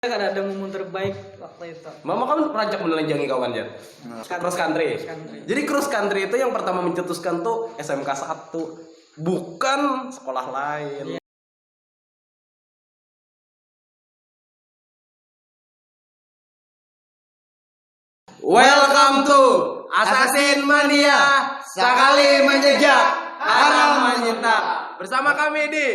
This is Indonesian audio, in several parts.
Kan ada momen terbaik waktu itu. Mama kan perancang menelanjangi kawan ya. Cross country. Jadi cross country itu yang pertama mencetuskan tuh SMK 1, bukan sekolah lain. Welcome to Assassin Mania. Sekali menjejak, haram menyita. Bersama kami di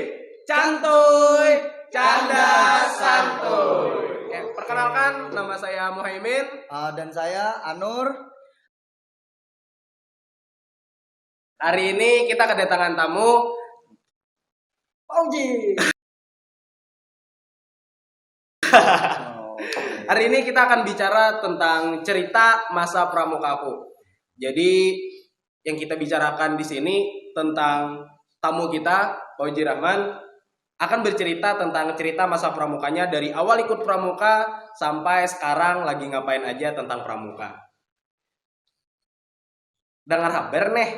Cantuy Canda Santuy. Perkenalkan, nama saya Muhaimin dan saya Anur. Hari ini kita kedatangan tamu Pauji. Hari ini kita akan bicara tentang cerita masa pramukaku. Jadi yang kita bicarakan di sini tentang tamu kita, Pauji Rahman, akan bercerita tentang cerita masa pramukanya dari awal ikut pramuka sampai sekarang lagi ngapain aja tentang pramuka. Dengar kabar nih.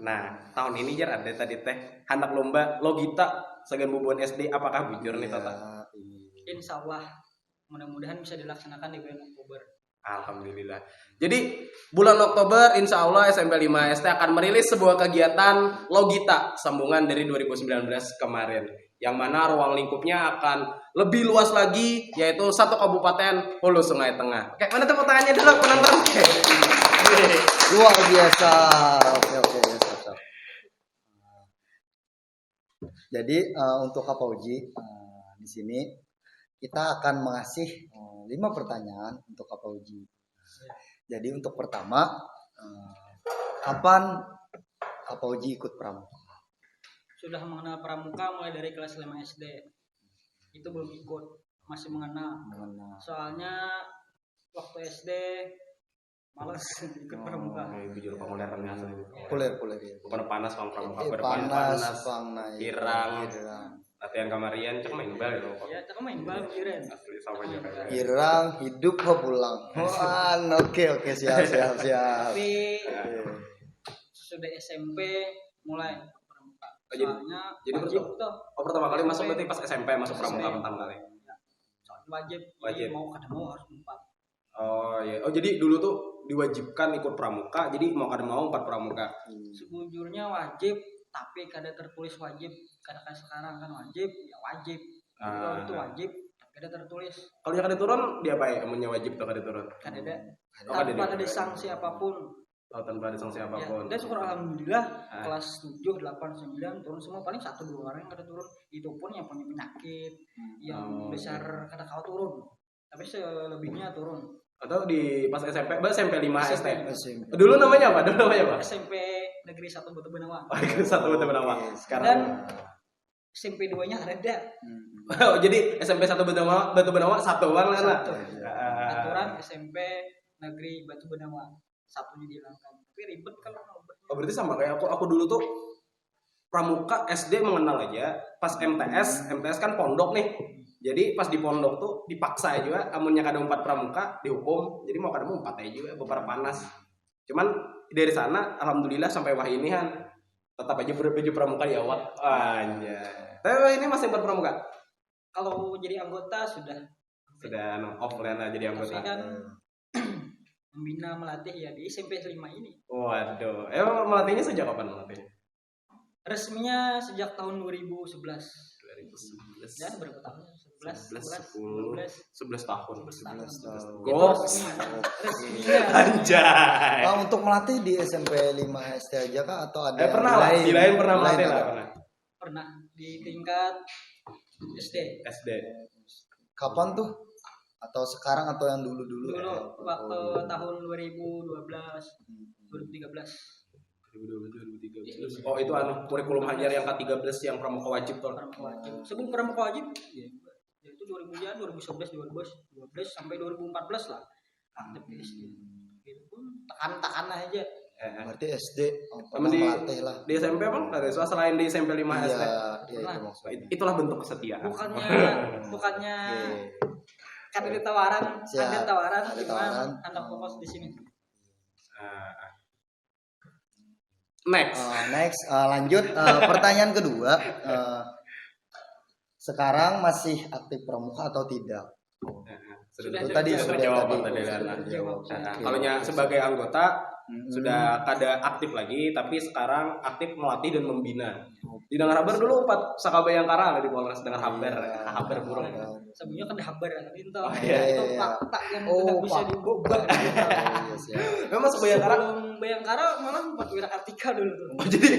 Nah, tahun ini jar ada tadi teh anak lomba logita segan bubuan SD, apakah bujur nih Tata? Insya Allah mudah-mudahan bisa dilaksanakan di bulan Oktober. Alhamdulillah. Jadi bulan Oktober insya Allah SMP 5 ST akan merilis sebuah kegiatan logita sambungan dari 2019 kemarin, yang mana ruang lingkupnya akan lebih luas lagi, yaitu satu kabupaten Hulu Sungai Tengah. Oke, mana tepuk tangannya dulu penonton? Luar biasa. Oke, siap. Jadi untuk Kak Pauji di sini kita akan mengasih 5 pertanyaan untuk Kak Pauji. Jadi untuk pertama, kapan Kak Pauji ikut pramuka? Sudah mengenal pramuka mulai dari kelas 5 SD. Itu belum ikut, masih mengenal. Soalnya waktu SD males ikut pramuka. Bujur penguleran asli. Kuler ya. Bukan panas bang pramuka, Panas, irang. Latihan kamarian cek main bal ya. Ya, cek main bal kira. Asli sama aja kayak. Irang hidup kok pulang. Oke, siap. Tapi sudah SMP mulai pramuka. Soalnya jadi wajib tuh. pertama kali masuk berarti pas SMP masuk pramuka pertama kali. Wajib. Mau kada mau harus 4. Oh iya. Oh jadi dulu tuh diwajibkan ikut pramuka, jadi mau kada mau 4 pramuka. Sebujurnya wajib, tapi kada tertulis wajib. Kada kayak sekarang kan wajib, ya wajib. Kalau itu wajib, kada tertulis. Kalau yang kada turun dia apa ya? Amunnya wajib tuh kada turun. Kada ada. Tanpa ada sanksi apapun. Oh, tanpa ada sanksi apapun. Ya, dan syukur alhamdulillah kelas 7, 8, 9 turun semua, paling 1-2 orang yang kada turun. Itu pun yang punya penyakit, yang besar kada kau turun. Tapi selebihnya turun. Atau di pas SMP, SMP 5 ST. SMP. Dulu namanya apa? SMP Negeri 1 Batu Benawa. Oh, Negeri 1 Batu Benawa. Sekarang dan SMP 2-nya ada. Oh, jadi SMP 1 Batu Benawa satu bang lah. Aturan SMP Negeri Batu Benawa satunya dihilangkan. Tapi ribet kalau Oh, berarti sama kayak aku dulu tuh pramuka SD mengenal aja. Pas MTS kan pondok nih. Jadi pas di pondok tuh dipaksa juga, amunnya kada 4 pramuka dihukum. Jadi mau kada mau 4 aja juga, beberapa panas. Cuman dari sana alhamdulillah sampai wah ini kan tetap aja baju pramuka di awal. Anjay. Tapi ini masih berpramuka. Kalau jadi anggota sudah offline aja jadi anggota. Tapi kan membina melatih ya di SMP 5 ini. Waduh. Emang melatihnya sejak kapan melatih? Resminya sejak tahun 2011. Ya, berapa tahun? 11 tahun. Gos. Anjay. Untuk melatih di SMP 5 SD aja kah atau ada di lain pernah melatih lah pernah di tingkat SD. Kapan tuh? Atau sekarang atau yang dulu-dulu? Dulu waktu tahun 2012, 2013. 2013. Oh, itu kurikulum hajar yang ke-13 yang pramuka wajib tuh. Sebelum pramuka wajib ya itu 2011, 2012 sampai 2014 lah aktif di SD. Itu pun tekan aja. Berarti SD melatih lah. Di SMP bang, selain di SMP 5 SD. Iya, itu maksudnya. Itulah bentuk kesetiaan. Bukannya kan ada tawaran, gimana anak fokus di sini. Next, lanjut pertanyaan kedua. Sekarang masih aktif pramuka atau tidak? Sudah Itu tadi sudah sudah terjawab tadi. tadi Sudah kan. terjawab. Kalau sebagai anggota Hmm. sudah kada aktif lagi, tapi sekarang aktif melatih dan membina. Di Dengar Habar dulu 4 Sakabayangkara ada di Polres Dengar Habar, Habar burung. Sebelumnya kan habar kan itu. Oh, iya, Itu iya. fakta yang tidak bisa fakta. diubah. Iya, siap. Memang Sakabayangkara. Sebelum Bayangkara malah 4 Wira Kartika dulu tuh. Jadi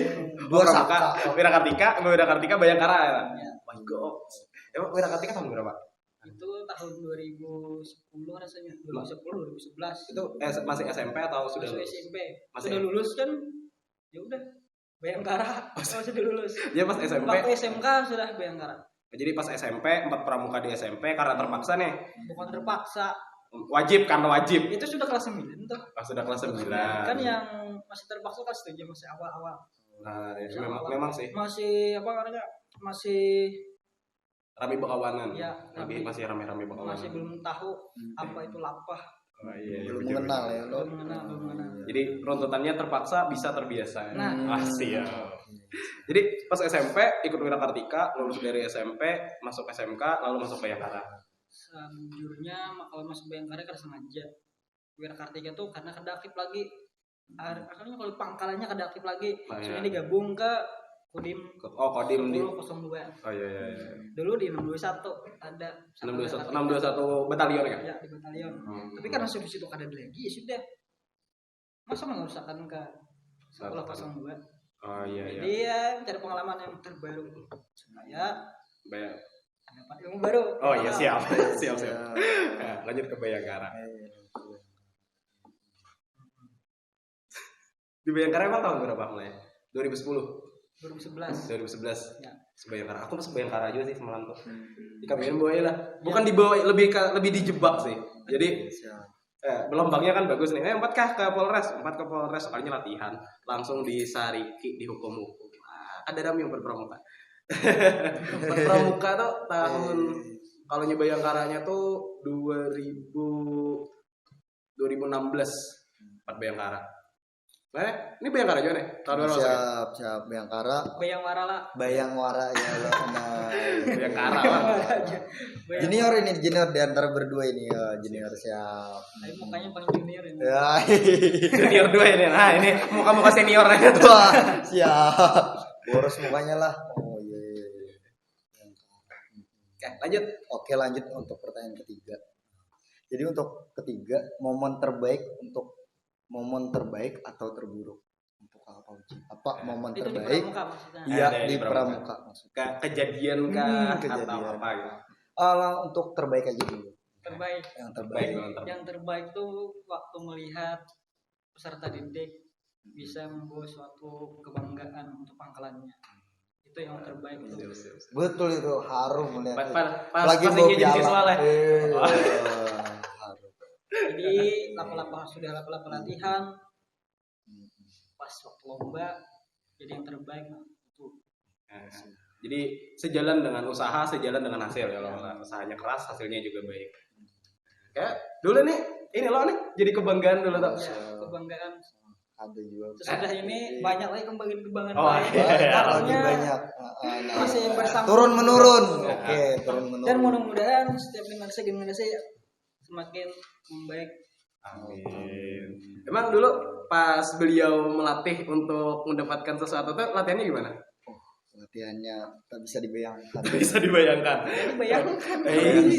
Dua Pramuka, Saka. Wira Kartika, Bayangkara ya. Iya. My God. Emang Wira Kartika tahun berapa? Itu tahun 2010 rasanya, 2010 2011. Itu masih SMP atau sudah Masuk lulus? SMP. Masih Sudah lulus kan? Ya udah. Bayangkara. Oh, sudah lulus. Dia pas SMP. Waktu SMK sudah Bayangkara. Jadi pas SMP 4 pramuka di SMP karena terpaksa nih. Bukan terpaksa. Wajib karena wajib. Itu sudah kelas 9 tuh. Pas sudah kelas 9. Kan yang masih terpaksa kelas 7 masih awal-awal. Nah, ya, memang sih. Masih apa namanya? Masih Rame bekawanan. ya Masih rame-rame bekawanan. masih belum tahu apa itu lapah. Oh, iya, Belum betul, mengenal betul. ya lo. Belum mengenal. Jadi runtutannya terpaksa bisa terbiasa. Nah. Siap. Jadi pas SMP ikut Wira Kartika, lulus dari SMP, masuk SMK, lalu masuk Bayangkara. Sejujurnya kalau masuk Bayangkara karena sengaja. Wira Kartika tuh karena kada aktif lagi. Akhirnya kalau pangkalannya kada aktif lagi. Oh, iya. Soalnya digabung ke Kodim Oh, Kodim di. 1002. Oh iya. Dulu di 621 ada 621 batalion kan? ya di batalion. Tapi karena sudah situ kada ada lagi ya sudah. Masa menguruskan ke 1002. Oh iya. Jadi ya mencari pengalaman yang terbaru supaya Bayang. dapat ilmu baru. Oh iya siap. Iya. Nah, lanjut ke Bayangkara. Di Bayangkara emang tahun berapa mulai? 2010. 2011. 2011. Ya. Sebayangkara. Aku masuk Bayangkara juga sih semalam tuh. Di kamian bawah lah. Bukan di bawah, lebih dijebak sih. Jadi gelombangnya kan bagus nih. 4 kah ke Polres? 4 ke Polres soalnya latihan. Langsung di Sariki dihukum-hukum. Ada dami yang berpramuka. Berpramuka tuh tahun kalau Bayangkaranya tuh 2016 4 Bayangkara. Nah, ini Bayangkara juga nih. Tahun berapa? Siap Bayangkara. Bayangwara lah. Bayangwara ya lo. Nah, Bayangkara lah. junior ini junior di antara berdua ini ya, junior siap. Tapi mukanya paling junior ini. Ya. Senior 2 ini. Nah, ini muka-muka senior aja tuh. Wah, siap. Boros mukanya lah. Oh iya. Oke, lanjut. Oke, lanjut untuk pertanyaan ketiga. Jadi untuk ketiga, momen terbaik atau terburuk untuk apa Uji? Apa momen Itu di terbaik? pramuka maksudnya. Iya, Ada di di pramuka. pramuka maksudnya. Kejadian kah Kejadian. atau apa gitu? Untuk terbaik aja dulu. Terbaik. Yang Baik, terbaik. mantap. Yang terbaik tuh waktu melihat peserta didik bisa membawa suatu kebanggaan untuk pangkalannya. Itu yang terbaik tuh. Betul itu, harum melihat. Pas bawa ingin jadi siswa lah. Harum. Jadi sudah lapa-lapa latihan pas waktu lomba jadi yang terbaik nah, itu. Jadi sejalan dengan usaha, sejalan dengan hasil ya. Kalau usahanya keras, hasilnya juga baik. Kayak dulu nih, ini lo nih jadi kebanggaan dulu tuh. Ya, kebanggaan. Ada juga. Sesudah ini banyak lagi kebanggaan Oh, lain. iya. Lagi Artinya banyak. masih bersama. Turun menurun. Oke, turun menurun. Dan mudah-mudahan setiap generasi semakin membaik. Amin. Emang dulu pas beliau melatih untuk mendapatkan sesuatu tuh latihannya gimana? Latihannya tak bisa dibayangkan. Bisa dibayangkan. Jadi bayangkan.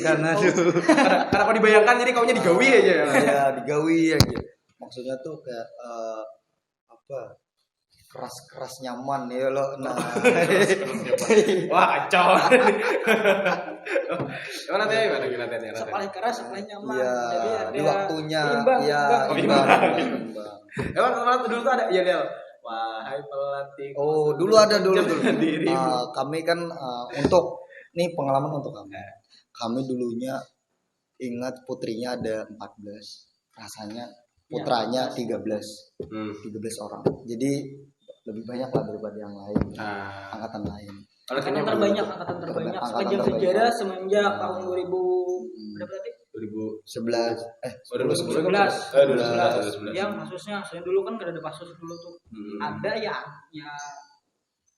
Karena aduh. Karena kalau dibayangkan jadi kaunya digawi aja ya. Ya digawi aja. Maksudnya tuh kayak apa? Keras-keras nyaman ya lo. Nah. Wah, kacau. Emang latihannya gimana latihannya? Paling keras, paling nyaman. Iya, Jadi ada di waktunya. imbang, Iya, imbang. imbang. Emang dulu tuh ada ya Del. Wahai pelatih. Oh, dulu ada dulu. Diri. Kami kan untuk nih pengalaman untuk kami. Kami dulunya ingat putrinya ada 14. Rasanya putranya 13. 13 orang. Jadi lebih banyak lah daripada yang lain. Angkatan lain. Angkatan terbanyak sepanjang sejarah semenjak tahun 2000 berapa tadi? 2011 2011. Yang kasusnya saya dulu kan gak ada kasus dulu tuh. Ada ya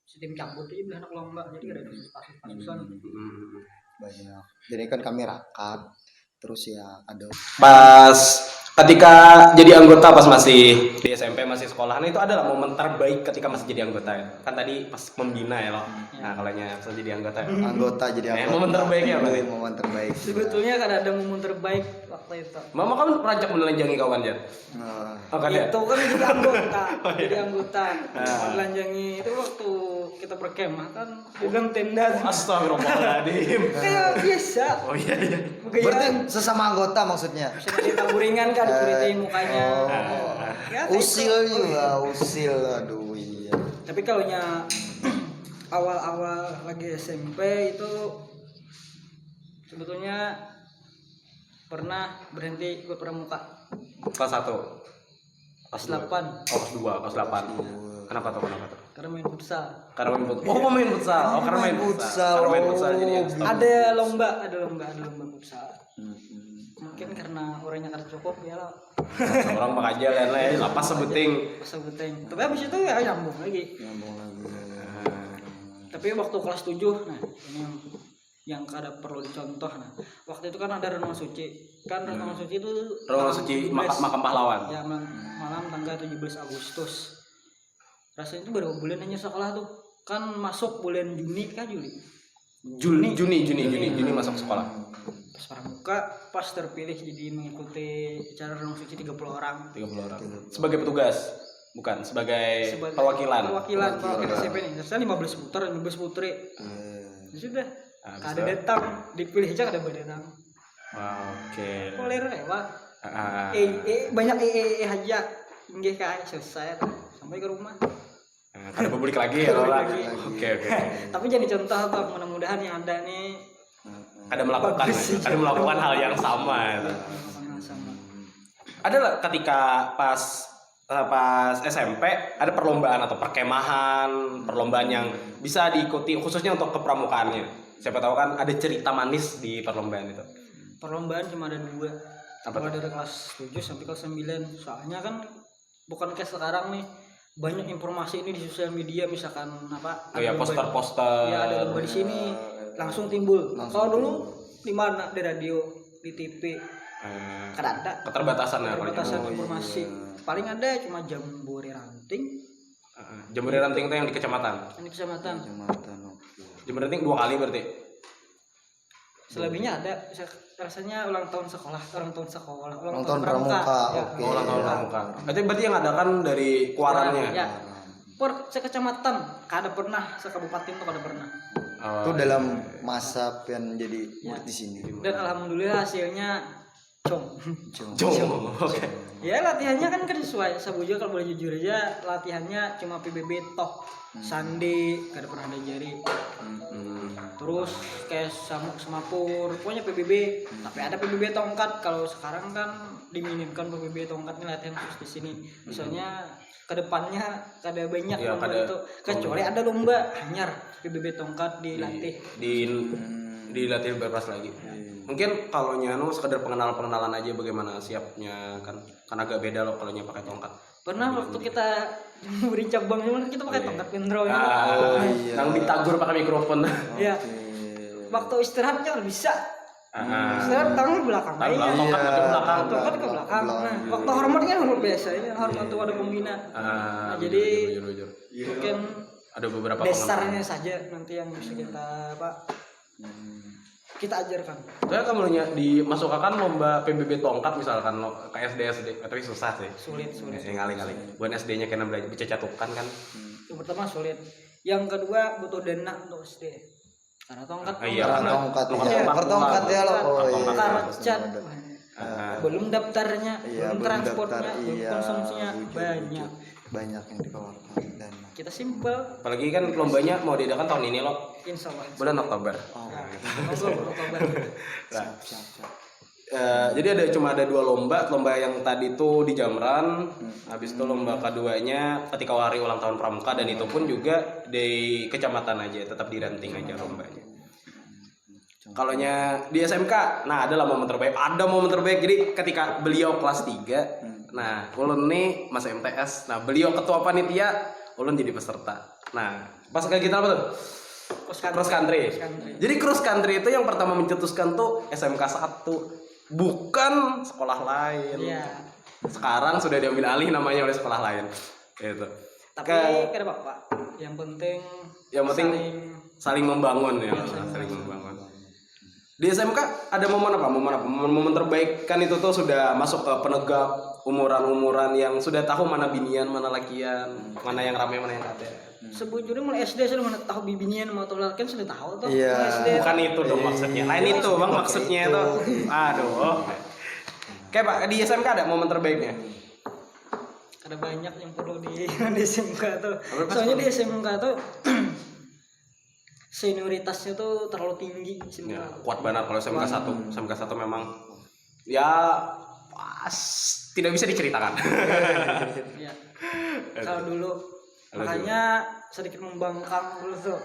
si tim cabut aja belahan lomba jadi gak ada kasus-kasusan. banyak. Jadi kan kami rakat. terus ya ada Pas ketika jadi anggota pas masih di SMP masih sekolahan itu adalah momen terbaik ketika masih jadi anggota ya. Kan tadi pas membina ya loh. Nah, kalau pas jadi anggota. anggota jadi anggota. Momen terbaiknya apa nih? Momen terbaik. Sebetulnya kan ada momen terbaik waktu itu. Mama kan rancak menelanjangi kawan ya. Nah, Oh kan ya? Itu kan jadi anggota, jadi anggota. Melanjangi itu waktu kita berkemah kan di dalam tenda. Astagfirullahaladzim. Kayak biasa. Oh iya iya. berarti sesama anggota maksudnya. Bisa di taburingan kan dikuritin mukanya. Ya, kayak Usil itu. juga, usil. Aduh iya. Tapi kalau awal-awal lagi SMP itu sebetulnya pernah berhenti ikut pramuka Kelas 1. kelas 8 kelas 2, kelas 8. Kenapa tuh? karena main futsal. Karena main futsal. Oh, main futsal. Oh, karena main futsal. Karena main futsal jadi yang Ada lomba futsal. Mungkin karena orangnya kada cukup ya lah. orang makaja lain-lain lapas sebuting. Pas sebuting. Tapi habis itu ya nyambung lagi. Tapi waktu kelas 7, nah ini yang kada perlu dicontoh. Nah, waktu itu kan ada renungan suci. Kan renungan suci itu Renungan tanggal suci 17. makam pahlawan. Ya malam tanggal 17 Agustus. Rasanya itu baru bulan hanya sekolah tuh. Kan masuk bulan Juni kan Juni masuk sekolah. Pas pramuka, pas terpilih jadi mengikuti acara renungan suci 30 orang. 30 orang. Sebagai petugas, bukan sebagai perwakilan. Perwakilan SMP nih. Terusnya 15 putri. Ya sudah. Kada datang, dipilih aja kada datang. Oke. Koler ya, Pak. Ah. Banyak aja. Nggih kae selesai sampai ke rumah. Ada publik lagi ya, Lola. Lagi. Oke. Tapi jadi contoh Pak, mudah-mudahan yang ada nih Ada melakukan hal yang sama. sama. Ada lah ketika pas SMP ada perlombaan atau perlombaan yang bisa diikuti khususnya untuk kepramukaannya. Siapa tahu kan ada cerita manis di perlombaan itu. Perlombaan cuma ada 2. Apa Mulai dari kelas 7 sampai kelas 9. Soalnya kan bukan kayak sekarang nih. Banyak informasi ini di sosial media misalkan apa? Oh ya, poster-poster. Ya ada lomba di sini langsung timbul. Kalau dulu di mana? Di radio, di TV. Kan ada Keterbatasan ya informasi. Paling ada cuma jambore ranting. Jambore ranting itu yang di kecamatan. Ini kecamatan. Jambore ranting 2 kali berarti. Selebihnya ada rasanya ulang tahun sekolah, ulang tahun pramuka. Ya. Oke. Ulang tahun pramuka. Berarti yang ada kan dari kuarannya. Ya. Sekecamatan, kada pernah, sekabupaten tuh kada pernah. Itu dalam masa pengen jadi murid di sini. Dan alhamdulillah hasilnya cong. Oke. Ya latihannya kan sesuai. Sabuja kalau boleh jujur aja latihannya cuma PBB toh. Sandi kada pernah diajari. Terus kayak samuk semapur, pokoknya PBB. Tapi ada PBB tongkat. Kalau sekarang kan diminimkan PBB tongkat ini latihan khusus di sini. Misalnya kedepannya kada banyak ya, lomba itu. Kecuali ada lomba hanyar PBB tongkat dilatih. Dilatih bebas lagi. Mungkin kalau nyano sekedar pengenalan aja bagaimana siapnya kan agak beda loh kalau pakai tongkat. Pernah waktu kita beri cabang kita pakai tongkat pendro ya. Yang ditagur pakai mikrofon. Iya. Waktu istirahatnya nggak bisa. Istirahat tangan ke belakang. Tongkat ke belakang. Tongkat ke belakang. Nah, waktu hormat kan hormat biasa ya. Hormat tuh ada pembina. Nah, jadi mungkin ada beberapa dasarnya saja nanti yang bisa kita ajarkan. Saya kamu dimasukkan lomba PBB tongkat misalkan lo ke SD, tapi susah sih. Sulit. Ngali. Buat SD-nya kena belajar bisa catukan kan. Yang pertama sulit. Yang kedua butuh dana untuk SD. Karena tongkat. Pertongkat ya loh. Cat. Belum daftarnya, belum transportnya, belum konsumsinya banyak yang dikeluarkan dan kita simpel. Apalagi kan lombanya mau diadakan tahun ini loh. Insya Allah. Bulan Oktober. Oktober. Siap. Jadi cuma ada 2 lomba yang tadi tuh di Jamran, habis itu lomba keduanya ketika hari ulang tahun pramuka dan itu pun juga di kecamatan aja, tetap di Ranting aja lombanya. Kalaunya di SMK, nah adalah momen terbaik. Ada momen terbaik. Jadi ketika beliau kelas 3, nah ulun nih Mas MTS, nah beliau ketua panitia, ulun jadi peserta. Nah pas kayak kita apa tuh? Cross country. Jadi cross country itu yang pertama mencetuskan tuh SMK 1. bukan sekolah lain. Iya. Sekarang sudah diambil alih namanya oleh sekolah lain. Gitu. Tapi kada apa-apa. Yang penting Saling membangun ya, Iya, saling membangun. Di SMK ada momen apa? Momen terbaik kan itu tuh sudah masuk ke penegak umuran-umuran yang sudah tahu mana binian, mana lakian, mana yang ramai, mana yang ada. sebujurnya mulai SD sudah mana tahu bibinian mau tahu laki sudah tahu tuh. Iya. Mulai SD. Bukan itu dong maksudnya. Lain itu bang maksudnya itu. Aduh. Kayak Pak di SMK ada momen terbaiknya. Ada banyak yang perlu di SMK tuh. Apa, Mas? Soalnya di SMK tuh senioritasnya tuh terlalu tinggi SMK. Ya, kuat banget kalau SMK 1. SMK 1 memang ya pas tidak bisa diceritakan. Ya. Kalau dulu makanya sedikit membangkang dulu tuh.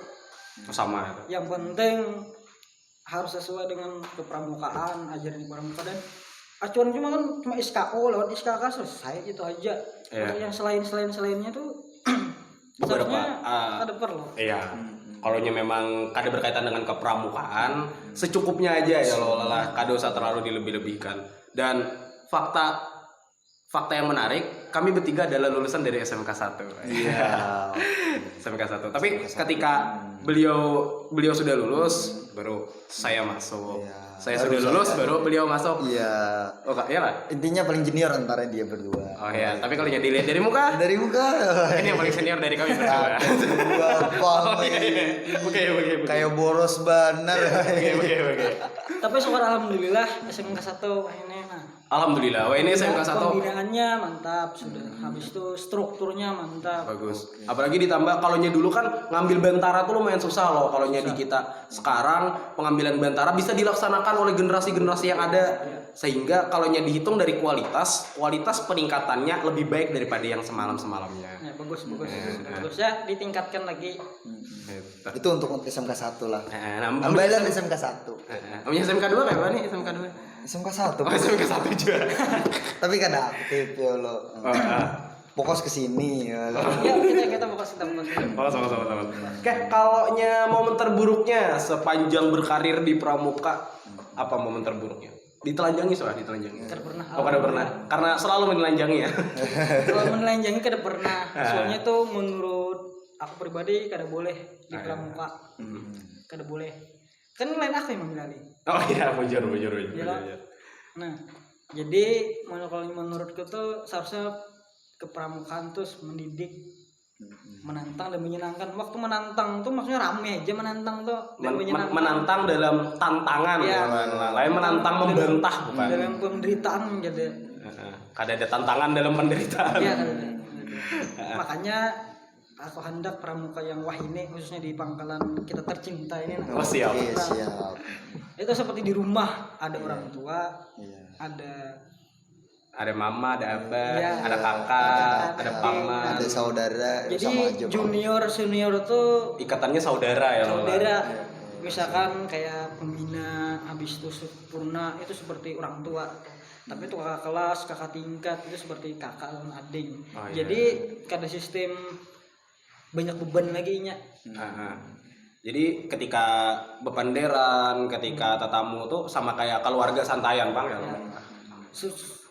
Sama itu. Yang penting harus sesuai dengan kepramukaan, ajaran di pramuka dan acuan cuma SKO lewat SKK selesai gitu aja. Iya. Untuk yang selainnya tuh Beberapa, seharusnya ada perlu. Iya. Kalau memang kada berkaitan dengan kepramukaan, secukupnya aja ya lo lah. Kada usah terlalu dilebih-lebihkan. Dan fakta yang menarik, kami bertiga adalah lulusan dari SMK 1. Iya. SMK 1. Tapi ketika beliau sudah lulus, baru saya masuk. Iya. Saya Baru sudah lulus, saya. baru beliau masuk. Iya. Oh kak, iya lah. Intinya paling junior antara dia berdua. Oh iya, tapi kalau yang dilihat dari muka, Dari muka. ini yang paling senior dari kami berdua. Gua apa? Oh iya. Oke. Kayak boros banar. Oke. Tapi syukur alhamdulillah SMK 1 ini nah. Alhamdulillah, wah ini SMK 1 Pembinaannya mantap sudah. Habis itu strukturnya mantap. bagus. Apalagi ditambah kalau dulu kan ngambil bantara tuh lumayan susah loh kalau di kita. Sekarang pengambilan bantara bisa dilaksanakan oleh generasi-generasi yang ada. Sehingga kalau dihitung dari kualitas peningkatannya lebih baik daripada yang semalam-semalamnya. Ya, bagus. Ya ditingkatkan lagi. Itu untuk SMK 1 lah. Nah, Ambilan SMK 1. Punya SMK 2 kayak apa nih SMK 2? SMK 1. Oh, SMK 1 juga. Tapi kan aktif ya lo. Fokus ke sini ya. Ya kita fokus. Oh, sama. Oke, kalau momen terburuknya sepanjang berkarir di Pramuka, apa momen terburuknya? Ditelanjangi soalnya, ditelanjangi. Kada pernah. Oh, kada pernah. Karena selalu menelanjangi ya. Kalau menelanjangi kada pernah. Soalnya itu menurut aku pribadi kada boleh di pramuka. Kada boleh. Kan lain aku yang mengenali. Oh iya, bujur. Nah, jadi kalau menurutku tuh seharusnya kepramukaan terus mendidik, menantang dan menyenangkan. Waktu menantang tuh maksudnya rame aja menantang tuh dan menyenangkan. Menantang dalam tantangan Ya. lain menantang membantah bukan. Dalam penderitaan gitu. Kada ada tantangan dalam penderitaan. Iya, makanya aku hendak pramuka yang wah ini khususnya di pangkalan kita tercinta ini. Oh, siap. Oke, siap. Itu seperti di rumah ada orang tua, Iya. Ada mama, ada abah, Iya. ada kakak, ada Ada paman. Ada saudara jadi sama aja. Bang. junior senior tuh Ikatannya saudara ya. Lola. saudara. Misalkan kayak pembina habis itu sempurna itu seperti orang tua. Tapi itu kakak kelas, kakak tingkat itu seperti kakak dan adik. Oh, iya. Jadi kada sistem banyak beban lagi nya. Jadi ketika bepanderan, ketika tetamu tuh sama kayak keluarga santayan bang ya.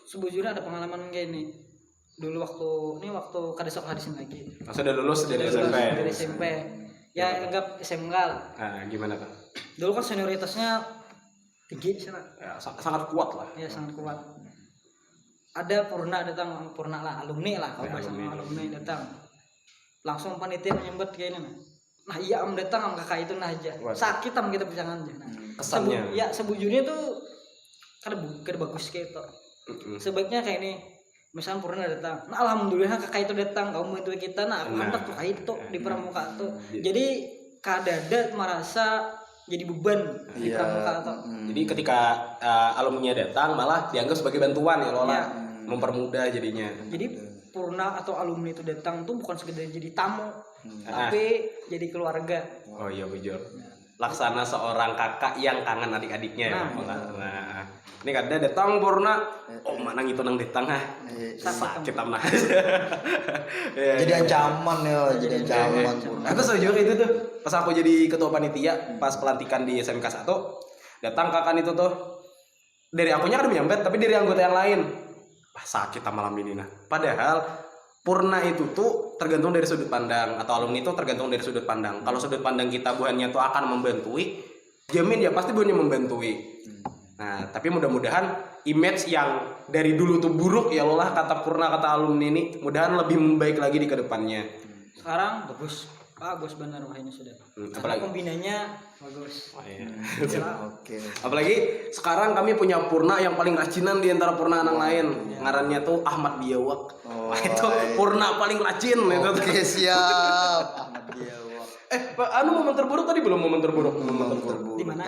Sebujurnya ada pengalaman kayak ini. Dulu waktu kada sekolah di sini lagi. Sudah lulus dari Lulus SMP. Dari SMP. Ya anggap SMK lah. Nah, gimana tuh? Dulu kan senioritasnya tinggi di sana. Ya, sangat kuat lah. Ya sangat kuat. Ada purna datang, purna lah, alumni lah kalau Ya, bahasa alumni. alumni datang. Langsung panitia menyambut kayak ini. Nah iya am datang am kakak itu nah aja. Waduh. Sakit am kita jangan aja. Nah, Kesannya. sebujurnya tuh kada bagus kayak itu. Sebaiknya kayak ini. Misalnya purna datang, nah alhamdulillah kakak itu datang, kamu bantu kita, nah aku hendak tuh kayak itu di pramuka tuh. Jadi kadada merasa jadi beban di Iya. pramuka tuh. Jadi ketika alumni datang malah dianggap sebagai bantuan ya Lola. Iya. Mempermudah jadinya. Jadi purna atau alumni itu datang tuh bukan sekedar jadi tamu, tapi jadi keluarga. Oh iya bujur. Laksana seorang kakak yang kangen adik-adiknya ya. Nah, Lola. Nah, ini kada datang purna. Oh mana gitu nang datang ah. Sakit amah. Jadi ancaman ya, jadi ancaman. Aku setuju itu tuh. Pas aku jadi ketua panitia pas pelantikan di SMK 1, datang kakan itu tuh. dari akunya kan menyambet, tapi dari anggota yang lain, wah sakit malam ini nah. Padahal purna itu tuh tergantung dari sudut pandang, atau alumni itu tergantung dari sudut pandang. Kalau sudut pandang kita buahnya tuh akan membantui, jamin ya pasti buahnya membantui. Nah tapi mudah-mudahan image yang dari dulu tuh buruk ya loh lah kata purna, kata alumni ini, mudahan lebih membaik lagi di kedepannya. Sekarang bagus benar wah ini sudah. Karena Apalagi kombinanya bagus. oh, iya. Oke. Apalagi sekarang kami punya purna yang paling racinan di antara purna anak lain. Ngarannya tuh Ahmad Biawak. Oh, Wah, itu purna paling racin itu. Oke, siap. Ahmad Biawak. Anu momen terburuk tadi belum momen terburuk. Di mana?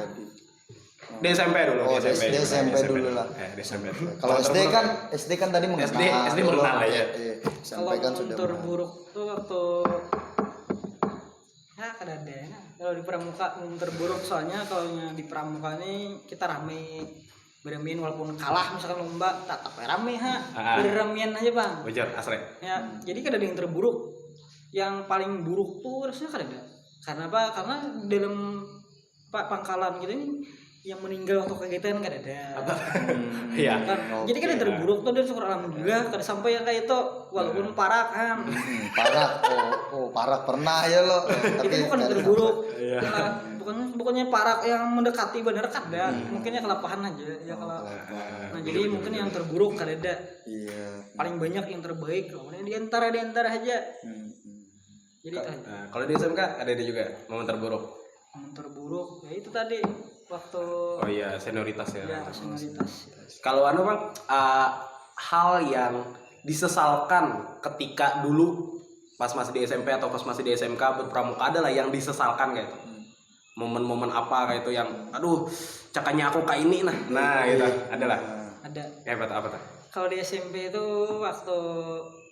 Di SMP dulu. Oh, di SMP dulu lah. Di SMP dulu. Kalau SD kan tadi mengenal. SD mengenal lah ya. Kalau SMP kan momen sudah terburuk tuh waktu ya kadada ya. Kalau di pramuka momen terburuk soalnya kalau di pramuka ini kita rame bermain walaupun kalah misalkan lomba tetap rame berramian aja bang. Wajar asre. Ya jadi kadada yang terburuk, yang paling buruk tuh rasanya kadada. Karena apa? Karena dalam pangkalan gitu ini yang meninggal waktu kegiatan kan ada. Iya. Kan, jadi kan yang terburuk tuh dan syukur alhamdulillah kada sampai yang kayak itu walaupun parah kan. Parah. Oh, parah pernah ya lo. Itu bukan yang terburuk. Nah, bukannya parah yang mendekati bener kada. Mungkinnya kelapahan aja ya kalau. Nah, jadi mungkin yang terburuk kada ada. Iya. Paling banyak yang terbaik lawannya di antara aja. Jadi itu aja. Nah, kalau di SMK ada juga momen terburuk. Momen terburuk ya itu tadi waktu Oh iya, senioritas ya. ya senioritas. Kalau anu Bang, hal yang disesalkan ketika dulu pas masih di SMP atau pas masih di SMK berpramuka adalah yang disesalkan kayak itu. Momen-momen apa kayak itu yang aduh, cakanya aku kayak ini nah gitu. Adalah. Ada. Ya apa tuh? Kalau di SMP itu waktu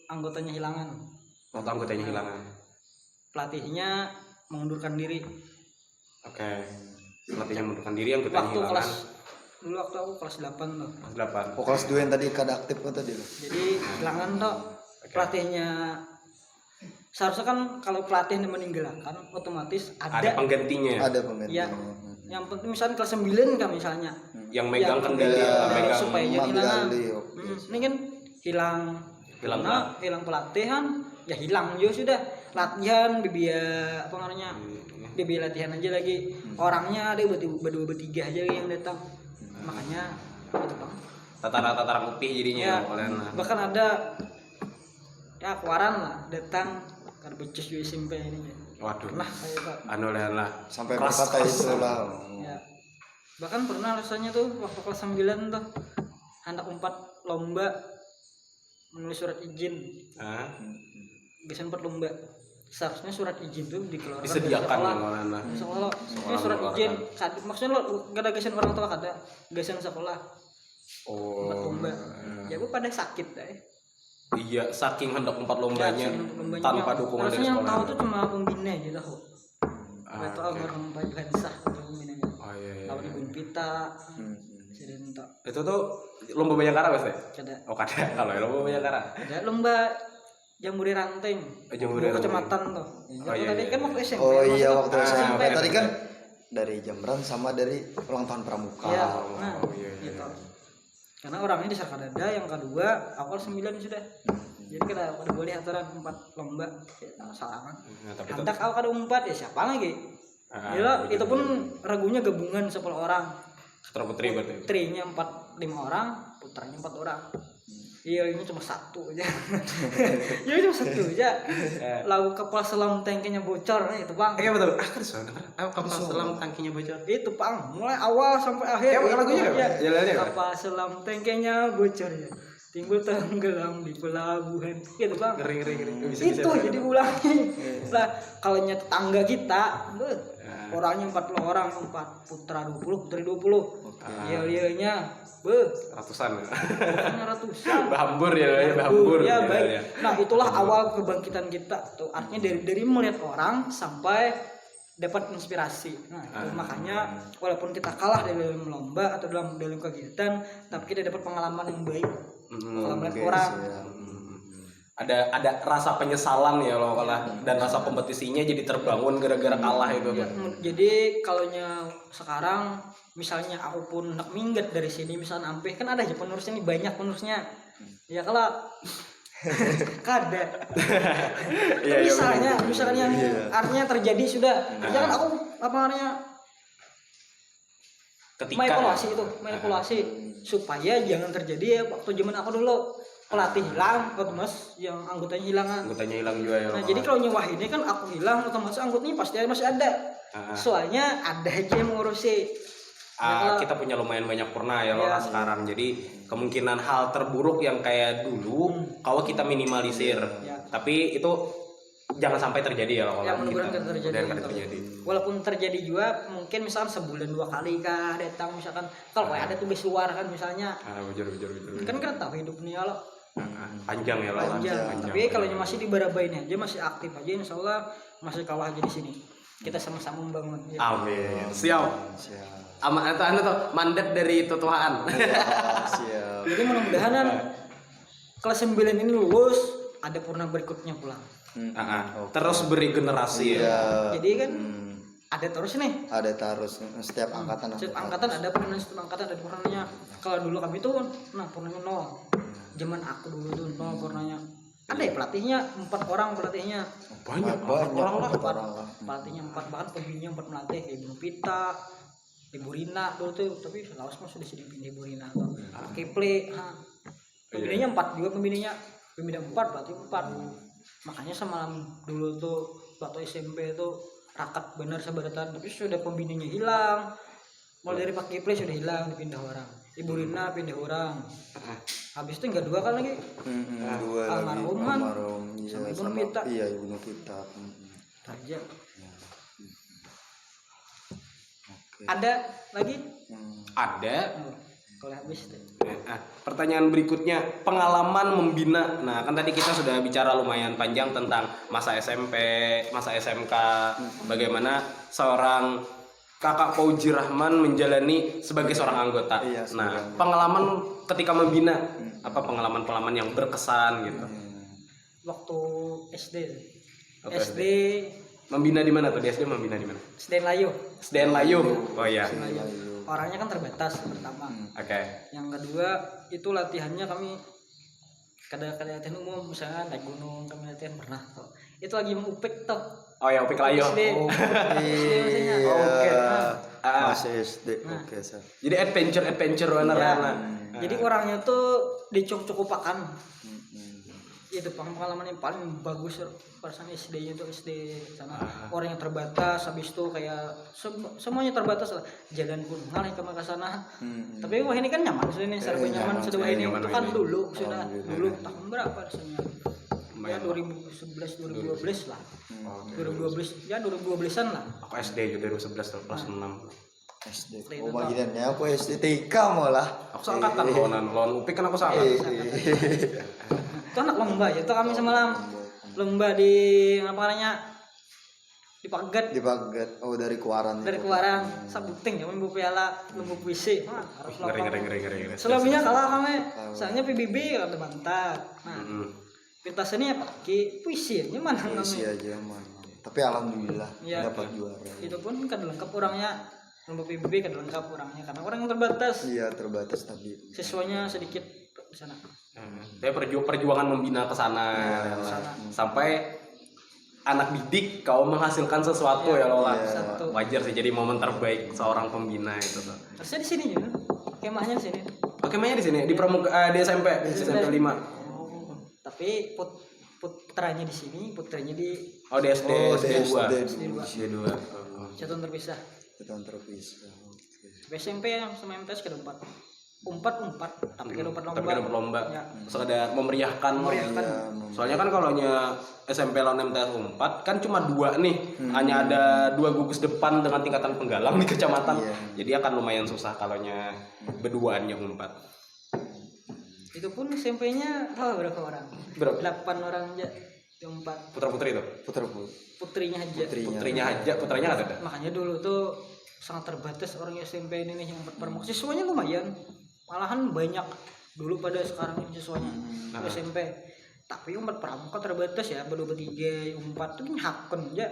anggotanya hilangan. Waktu anggotanya hilangan. Pelatihnya mengundurkan diri. Oke. Pelatihnya mengundurkan diri, anggotanya Waktu hilangan. dulu waktu aku kelas 8 tuh. Kelas 8. Oh, kelas 2 yang tadi kada aktif kan tadi lo. Jadi hilangan tuh pelatihnya seharusnya kan kalau pelatihnya meninggalkan otomatis Ada penggantinya. Ada pengganti. ya yang penting misalnya kelas 9 kan misalnya Yang megang kendali, megang supaya jangan mengambil hilangan. alih, oke. Ini kan hilang hilang pelatihan ya hilang juga sudah latihan biaya apa namanya biaya latihan aja lagi orangnya ada berdua bertiga aja yang datang makanya itu bang Tataran putih jadinya. ya, bahkan ada ya akuaran lah datang karena becus di SMP ini ya. Waduh. Pernah kayak Pak. Anu lah. Sampai Kelas- berkata itu lah. Ya. Bahkan pernah rasanya tuh waktu kelas 9 tuh anak 4 lomba menulis surat izin. Hah? Biasanya 4 lomba. Seharusnya surat izin tuh dikeluarkan dari Disediakan sekolah. yang lah. Sekolah. Ini surat izin. Maksudnya lo gak ada gajian orang tua kada. Gajian sekolah. 4 Oh. lomba. Ya gue pada sakit deh. Iya, saking hendak 4 lombanya Ya, lombanya tanpa yang- dukungan dari harusnya yang sekolah. tahu tuh cuma pembina aja tahu. Gak tau oke. almarhum Pak Hansah atau pembinanya. Oh iya. Lawan Ibu Pita. Sedang tak Itu tuh lomba Bayangkara Mas ya? kada. Oh kada kalau lomba Bayangkara. Ada lomba jambore ranting. Jambore Dua ranting. kecamatan tuh. Oh, iya, Tadi iya, kan iya. waktu SMP. Oh iya maksudnya waktu Ah, SMP benar. tadi kan dari Jambran sama dari ulang tahun pramuka. Iya, Oh, nah, iya, iya. gitu. Karena orangnya di Sarkadada, yang kedua awal 9 sudah. Jadi kita udah boleh aturan 4 lomba. Ya, salah kan. Nah, tapi Hendak awal kada 4 ya siapa lagi? Ya, itu pun ragunya gabungan 10 orang. Putra putri berarti. Putrinya 5 orang, putranya 4 orang. Iya ini cuma 1 aja. Iya cuma 1 aja. Lagu kepala selam tanknya bocor itu bang. Iya betul. Kan sudah dengar. Kapal selam tangkinya bocor. Itu bang mulai awal sampai akhir. Ya, itu lagunya aja. apa? Jalannya apa? Kapal selam tanknya bocor ya. Timbul tenggelam di pelabuhan. Itu bang. Ngeri. Itu jadi ulangi. Lah kalau tetangga kita, orangnya 40 orang, 4 putra 20, putri 20. Iya-iyanya Ratusan. bukannya ratusan. Bahambur ya, bahambur. Ya baik. Nah itulah awal kebangkitan kita tuh. Artinya dari melihat orang sampai dapat inspirasi. Nah itu makanya walaupun kita kalah dalam lomba atau dalam kegiatan, tapi kita dapat pengalaman yang baik. Kalau melihat orang. ada rasa penyesalan ya loh kalah, dan rasa kompetisinya jadi terbangun gara-gara kalah itu Ya, tuh. jadi kalaunya sekarang misalnya aku pun nak minggat dari sini misalnya ampe kan ada aja penerusnya nih, banyak penerusnya ya kalau kada Iya, iya, misalnya artinya terjadi sudah jangan aku apa namanya ketika manipulasi supaya jangan terjadi ya waktu zaman aku dulu pelatih hilang otomatis yang anggotanya hilang. anggotanya hilang juga ya. Nah jadi kalau nyewah ini kan aku hilang otomatis anggotanya pasti masih ada. Soalnya ada aja yang ngurusi. Kita punya lumayan banyak purna ya loh sekarang. Jadi kemungkinan hal terburuk yang kayak dulu kalau kita minimalisir. Tapi itu jangan sampai terjadi ya loh Ya, kalau kita. mudah-mudahan terjadi. Walaupun terjadi juga mungkin misalkan sebulan 2 kali kah datang misalkan kalau kayak ada tugas luar kan misalnya. Bujur. Kan kita tahu hidup nih kalau Panjang ya loh. panjang. Tapi kalau masih dibarabain aja masih aktif aja insya Allah masih kalah aja di sini. Kita sama-sama membangun. Ya. Amin. Siap. Aman itu tuh mandat dari Tuhan. Siap. Jadi mudah-mudahan kan kelas 9 ini lulus ada purna berikutnya pulang. Terus beri generasi ya. Jadi kan ada terus nih. Ada terus setiap angkatan. Setiap angkatan ada purna, setiap angkatan ada purnanya. Kalau dulu kami tuh purnanya 0. Zaman aku dulu tuh 0 purnanya. Ada ya pelatihnya 4 orang pelatihnya. Banyak orang lah. Pelatihnya 4 bahkan pembinanya 4 pelatih kayak Ibu Pita, Ibu Rina dulu tuh, tapi lawas mah sudah pindah Ibu Rina tuh. Keple, pembinanya 4 juga pembinanya 4 pelatih 4. Makanya semalam dulu tuh waktu SMP tuh rakat benar sahabatan, tapi sudah pembinanya hilang. Mulai dari Pak Keple sudah hilang dipindah orang. Ibu Rina pindah orang. Habis itu enggak 2 kan lagi. 2 lagi. Almarhum kan. Iya, Sama Ibu Nupita. Iya, Ibu Nupita. Aja. Oke. Ada lagi? Ada. Kalau habis deh. Pertanyaan berikutnya, pengalaman membina. Nah, kan tadi kita sudah bicara lumayan panjang tentang masa SMP, masa SMK, bagaimana seorang Kakak Fauzi Rahman menjalani sebagai seorang anggota. Iya, nah, pengalaman ketika membina, apa pengalaman-pengalaman yang berkesan gitu. Waktu SD. Waktu SD Membina di mana tuh? Di SD membina di mana? SD Layu. SDN Layu. Oh iya. Orangnya kan terbatas pertama. Oke. Yang kedua itu latihannya kami kadang-kadang latihan umum misalnya naik gunung kami latihan pernah tuh. Itu lagi mau upik tuh. Oh ya, Upik Layu. SD. SD maksudnya. Oke. Masih SD. Oke, Sir. Jadi adventure runner Ya. ya. Jadi orangnya tuh dicukup-cukupakan. Itu pengalaman yang paling bagus perasaan SD-nya itu SD sana orang yang terbatas habis itu kayak semuanya terbatas lah jalan pun ngalih ke sana tapi wah ini kan nyaman sudah nih serba nyaman sudah wah ini nyaman itu kan ini. dulu sudah dulu tahun berapa rasanya ya 2011 2012 lah 2012 ya 2012an lah Aku SD juga 2011 tuh kelas 6. SD. Oh, bagiannya aku SD TK malah. Aku seangkatan lawan Upik kan aku sama. itu anak lomba ya itu kami semalam lomba di apa namanya di Pagat Oh, dari Kuaran. dari keluaran sabuting ya membawa piala lomba puisi harus Ngeri. selebihnya kalah kami soalnya PBB ada bantat nah pitasannya pakai puisi aja mana Puisi namanya aja man. Tapi alhamdulillah Ya. dapat juara. itu pun kan lengkap orangnya lomba PBB kan lengkap orangnya karena orang yang terbatas Iya, terbatas tapi. siswanya sedikit di sana Saya perjuangan membina ke sana sampai anak didik kau menghasilkan sesuatu ya Lola. satu. Wajar sih jadi momen terbaik seorang pembina itu tuh. harusnya di sini juga kemahnya di sini Oke, mainnya di sini di pramuka di SMP 5. tapi putranya di sini putranya di Oh, di SD SD 2. satuan terpisah Kita terpisah. Oke. SMP yang sama MTS ke empat tapi ke empat Tapi ada lomba. Ya. Sekedar memeriahkan. Soalnya kan kalau SMP lawan MTS 4 kan cuma 2 nih. Hanya ada 2 gugus depan dengan tingkatan penggalang di kecamatan. Jadi akan lumayan susah kalau berduaannya 4. Itu pun SMP-nya berapa orang? Berapa? 8 orang aja di 4 Putra-putri itu. putrinya aja. Putranya nggak ada. Makanya dulu tuh sangat terbatas orang SMP ini nih yang berpermuk. Siswanya lumayan, malahan banyak dulu pada sekarang ini siswanya SMP. tapi umat pramuka terbatas ya, baru bertiga umpat tuh hakken aja.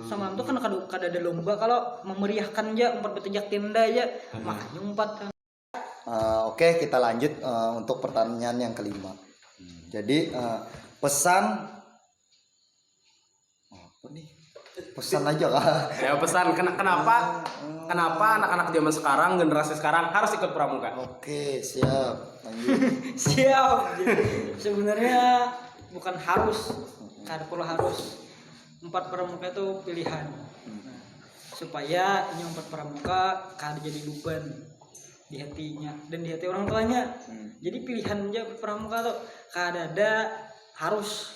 Sama itu kan kada ada lomba kalau memeriahkan aja umpat bertejak tenda aja, makanya umpat kan. Oke, kita lanjut untuk pertanyaan yang kelima. Jadi pesan apa nih? Pesan aja kak. Ya pesan kenapa anak-anak zaman sekarang, generasi sekarang harus ikut pramuka? Oke, siap. Lanjut. Siap. Sebenarnya bukan harus, kada perlu harus. Umpat pramuka itu pilihan. Supaya ini umpat pramuka kada jadi beban di hatinya dan di hati orang tuanya. Jadi pilihan aja pramuka tuh kada harus.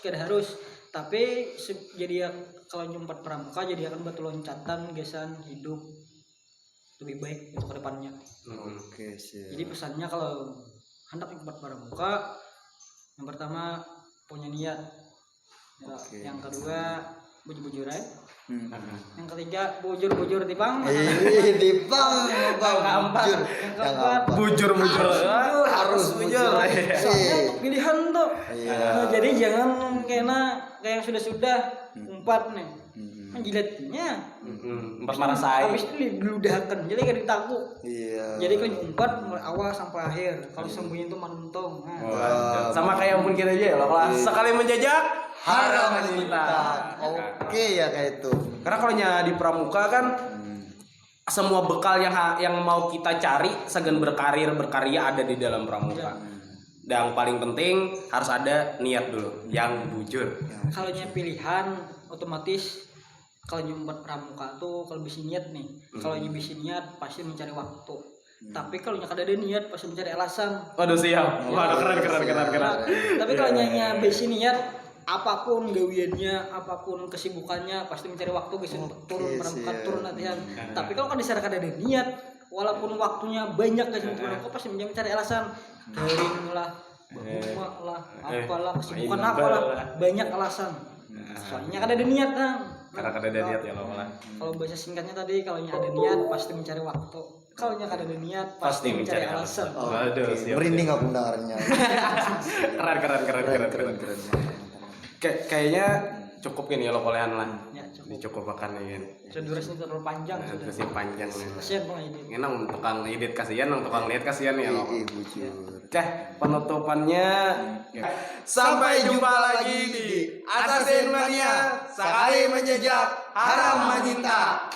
Tapi jadi kalau nyumpat pramuka jadi akan batu loncatan gesan hidup lebih baik untuk kedepannya. Oke, siap. Jadi pesannya kalau hendak nyumpat pramuka, yang pertama punya niat. Ya, yang kedua bujur-bujuran. Yang ketiga bujur tipang. Tipang, bujur. Yang keempat Bujur harus bujur. soalnya untuk pilihan tuh. Iya. Jadi jangan kayak yang sudah umpat nih menjilatnya Empat marasai. habis itu diludahkan jadi kan ditaku. Iya. Jadi kan umpat mulai awal sampai akhir, kalau sembunyi itu mantung. Sama kayak ampun kita aja ya loh, kalau sekali menjajak haram menyita. Oke ya kayak itu. Karena kalau di pramuka kan semua bekal yang mau kita cari segan berkarya ada di dalam pramuka. Dan yang paling penting harus ada niat dulu yang bujur. Kalau pilihan otomatis kalau nyumbat pramuka tuh kalau bisa niat nih. Kalau bisa niat pasti mencari waktu. Tapi kalau kada ada niat pasti mencari alasan. Waduh siap. Waduh keren. Tapi kalau nyanya besi niat apapun gawiannya, apapun kesibukannya pasti mencari waktu bisa turun pramuka, turun latihan. Tapi kalau kan disana kada ada niat, walaupun waktunya banyak ke pramuka pasti mencari alasan. Garing lah, bunga lah, apalah, kesibukan apalah, banyak alasan. Soalnya kada ada niat kan. Karena kada ada niat ya loh malah. Kalau bahasa singkatnya tadi kalau ada niat pasti mencari waktu. Kalau kada ada niat pasti mencari alasan. Waduh siap. Merinding aku dengarnya. Keren. Kayaknya cukup ini ya lo kolehan lah. Ya, cukup. Cukup makan ini. Durasinya terlalu panjang. Durasi panjang nih. Kasihan Bang Edit. Enak tukang edit kasihan, tukang lihat kasihan ya lo. Bujur. Oke, penutupannya. Sampai jumpa lagi di Assassin Mania. Sekali menjejak haram menyinta.